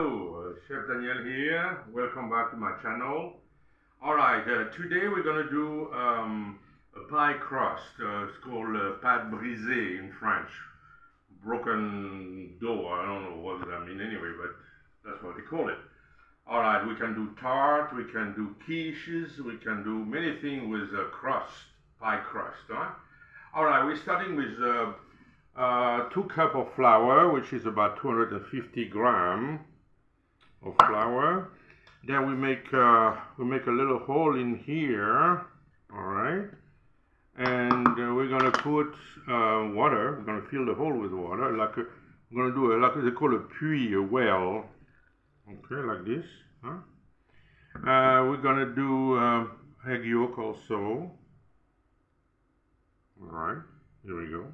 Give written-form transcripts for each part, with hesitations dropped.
Hello, Chef Daniel here. Welcome back to my channel. Alright, today we're going to do a pie crust. It's called pate brisee in French. Broken dough, I don't know what that means anyway, but that's what they call it. Alright, we can do tart, we can do quiches, we can do many things with crust, pie crust. Huh? Alright, we're starting with 2 cups of flour, which is about 250 grams of flour. Then we make a little hole in here, all right, and we're gonna put water. We're gonna fill the hole with water. We're gonna do like they call a puits, a well, okay, like this. Huh? We're gonna do egg yolk also. All right, here we go.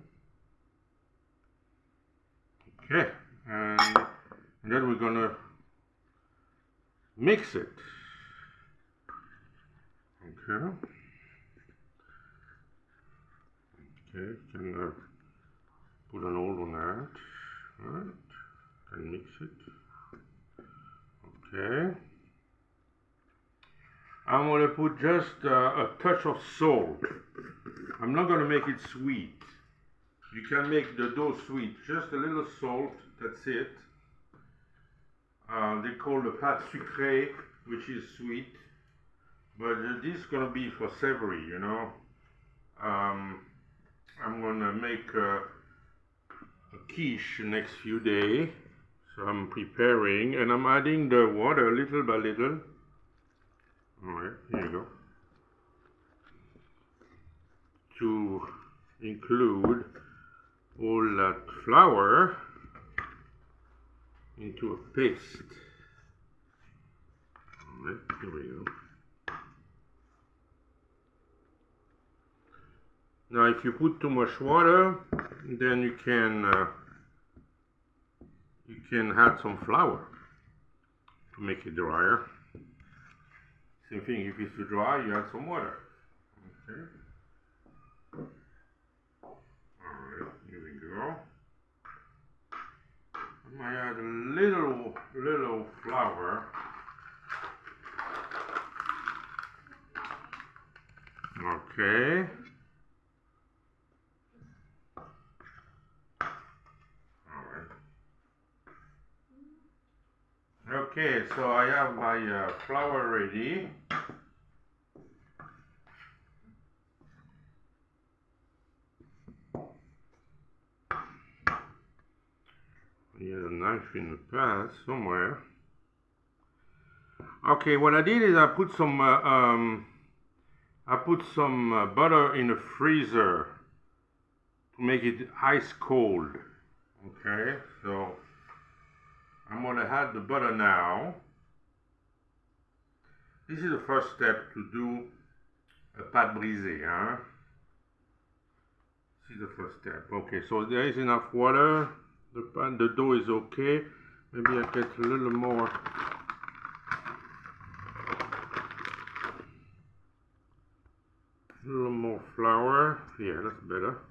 Okay, and then we're gonna mix it. Okay. Okay, can put an hold on that. Right. Can mix it. Okay. I'm gonna put just a touch of salt. I'm not gonna make it sweet. You can make the dough sweet. Just a little salt. That's it. They call the pate sucrée, which is sweet, but this is gonna be for savory, you know. I'm gonna make a quiche next few days, so I'm preparing and I'm adding the water little by little. All right, here you go. To include all that flour into a paste. All right, here we go. Now, if you put too much water, then you can add some flour to make it drier. Same thing, if it's too dry, you add some water. Okay. All right, here we go. I add a little flour. Okay. All right. Okay, so I have my flour ready. He had a knife in the past somewhere. Okay, what I did is I put some butter in the freezer to make it ice cold. Okay, so I'm gonna add the butter now. This is the first step to do a pate brisée, huh? This is the first step. Okay, so there is enough water. The dough is okay. Maybe I get a little more. A little more flour. Yeah, that's better.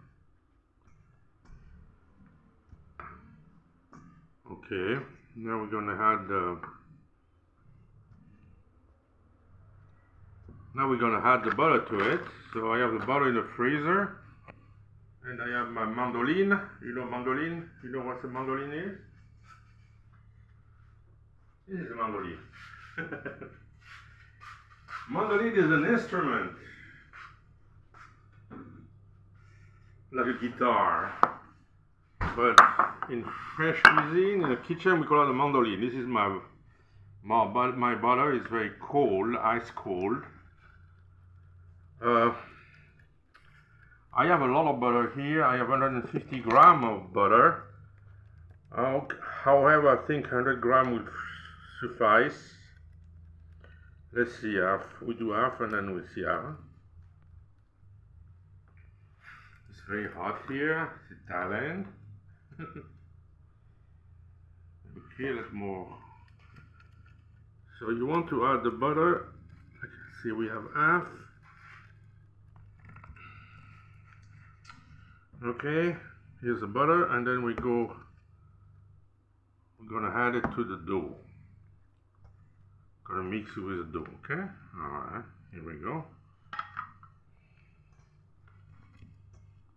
Okay, now we're gonna add the butter to it. So I have the butter in the freezer. And I have my mandoline. You know mandoline? You know what a mandoline is? This is a mandoline. Mandoline is an instrument. Like a guitar. But in French cuisine, in the kitchen, we call it a mandoline. This is my butter is very cold, ice cold. I have a lot of butter here. I have 150 grams of butter. However, I think 100 grams would suffice. Let's see half. We do half and then we see half. It's very hot here. It's Thailand. Okay, let's more. So you want to add the butter. See, we have half. Okay, here's the butter, and then we go we're gonna add it to the dough. Gonna mix it with the dough, okay? Alright, here we go.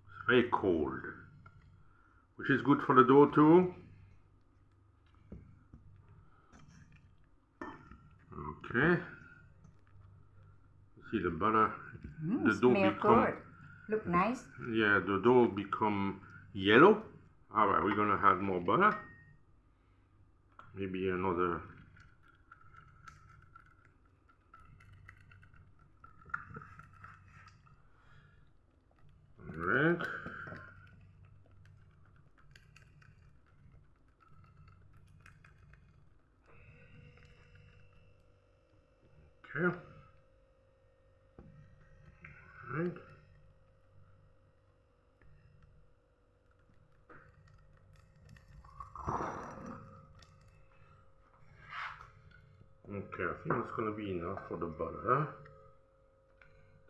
It's very cold, which is good for the dough too. Okay. See the butter, the dough become good. Look nice. Yeah, the dough become yellow. Alright, we're gonna add more butter. Maybe another. Alright. Okay. Alright. Okay, I think it's gonna be enough for the butter.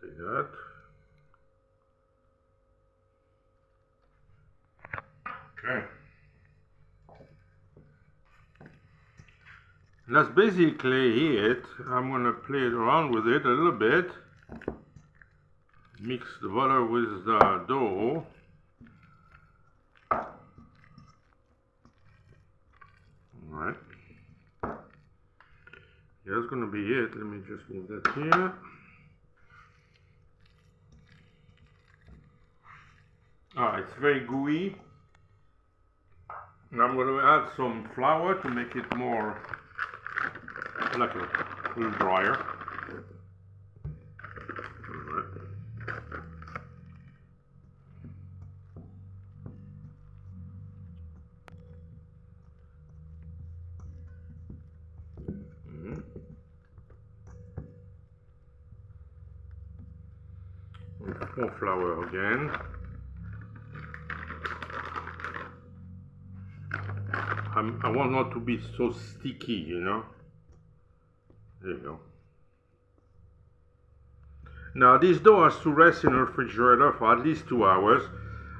Take that. Okay. That's basically it. I'm gonna play it around with it a little bit. Mix the butter with the dough. Alright. Yeah, that's gonna be it. Let me just move that here. Alright, it's very gooey. And I'm gonna add some flour to make it more like a little drier. Alright. More flour again. I want not to be so sticky, you know. There you go. Now this dough has to rest in the refrigerator for at least 2 hours.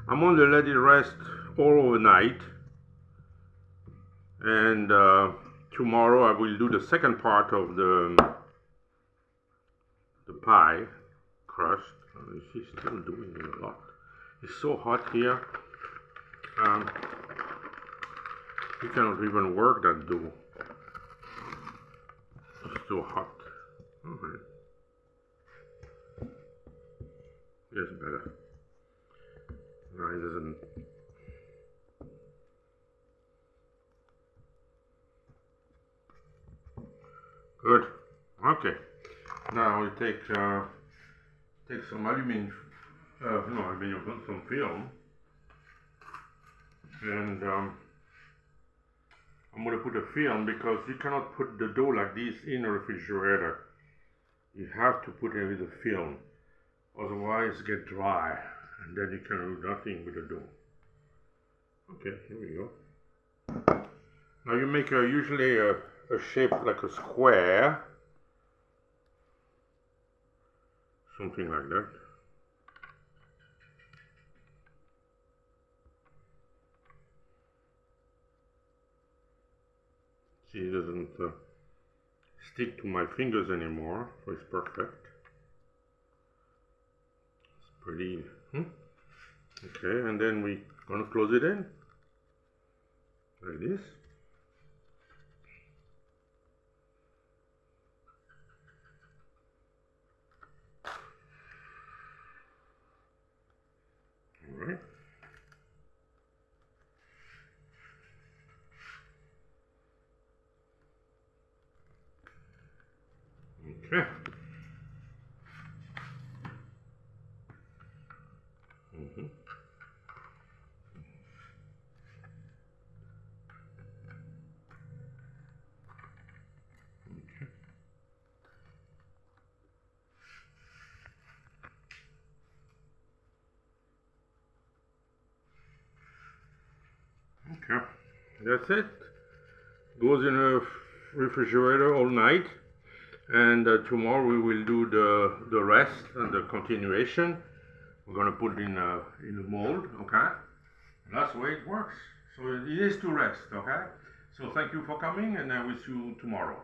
I'm going to let it rest all overnight. And tomorrow I will do the second part of the pie crust. She's still doing it a lot. It's so hot here. You cannot even work that dough. It's too hot. Okay. Yes, better. No, it doesn't. Good. Okay. Now we take some some film, and I'm going to put a film because you cannot put the dough like this in a refrigerator. You have to put it with a film, otherwise it get dry, and then you can do nothing with the dough. Okay, here we go. Now you make usually a shape like a square, something like that. See, it doesn't stick to my fingers anymore, so it's perfect. It's pretty. Okay, and then we're gonna close it in like this. All right. Okay. Okay, that's it. Goes in a refrigerator all night, and tomorrow we will do the rest and the continuation. We're gonna put it in a mold, okay? And that's the way it works. So it is to rest, okay? So thank you for coming, and I wish you tomorrow.